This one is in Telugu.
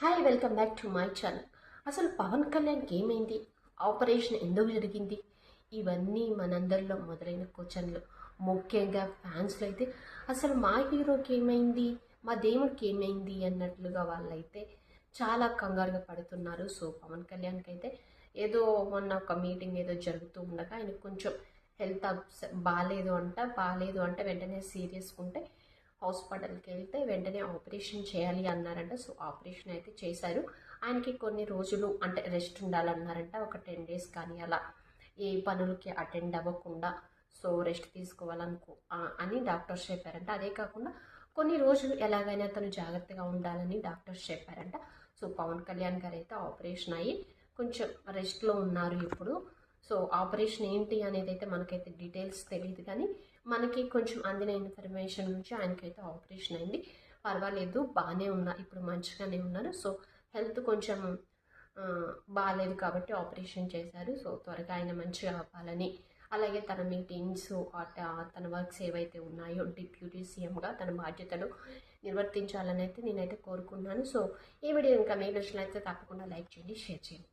Hi welcome back to my channel. అసలు పవన్ కళ్యాణ్కి ఏమైంది? ఆపరేషన్ ఎందుకు జరిగింది? ఇవన్నీ మనందరిలో మొదలైన క్వశ్చన్లు. ముఖ్యంగా ఫ్యాన్స్లో అయితే అసలు మా హీరోకి ఏమైంది, మా దేవుడికి ఏమైంది అన్నట్లుగా వాళ్ళైతే చాలా కంగారుగా పడుతున్నారు. సో పవన్ కళ్యాణ్కి అయితే ఏదో మొన్న ఒక మీటింగ్ ఏదో జరుగుతూ ఉండగా ఆయనకు కొంచెం హెల్త్ బాగాలేదు అంటే వెంటనే సీరియస్గా ఉంటే హాస్పిటల్కి వెళ్తే వెంటనే ఆపరేషన్ చేయాలి అన్నారంట. సో ఆపరేషన్ అయితే చేశారు. ఆయనకి కొన్ని రోజులు అంటే రెస్ట్ ఉండాలన్నారంట. ఒక 10 days కానీ అలా ఏ పనులకి అటెండ్ అవ్వకుండా సో రెస్ట్ అని డాక్టర్స్ చెప్పారంట. అదే కాకుండా కొన్ని రోజులు ఎలాగైనా తను జాగ్రత్తగా ఉండాలని డాక్టర్స్ చెప్పారంట. సో పవన్ కళ్యాణ్ గారు అయితే ఆపరేషన్ అయ్యి కొంచెం రెస్ట్లో ఉన్నారు ఇప్పుడు. సో ఆపరేషన్ ఏంటి అనేది అయితే మనకైతే డీటెయిల్స్ తెలియదు, కానీ మనకి కొంచెం అందిన ఇన్ఫర్మేషన్ నుంచి ఆయనకైతే ఆపరేషన్ అయింది. పర్వాలేదు, బాగానే ఉన్నారు, ఇప్పుడు మంచిగానే ఉన్నారు. సో హెల్త్ కొంచెం బాగాలేదు కాబట్టి ఆపరేషన్ చేశారు. సో త్వరగా ఆయన మంచిగా అవ్వాలని, అలాగే తన మీటింగ్స్ తన వర్క్స్ ఏవైతే ఉన్నాయో డిప్యూటీ సీఎంగా తన బాధ్యతలు నిర్వర్తించాలని అయితే నేనైతే కోరుకున్నాను. సో ఈ వీడియో ఇంకా మీకు నచ్చినట్లయితే తప్పకుండా లైక్ చేయండి, షేర్ చేయండి.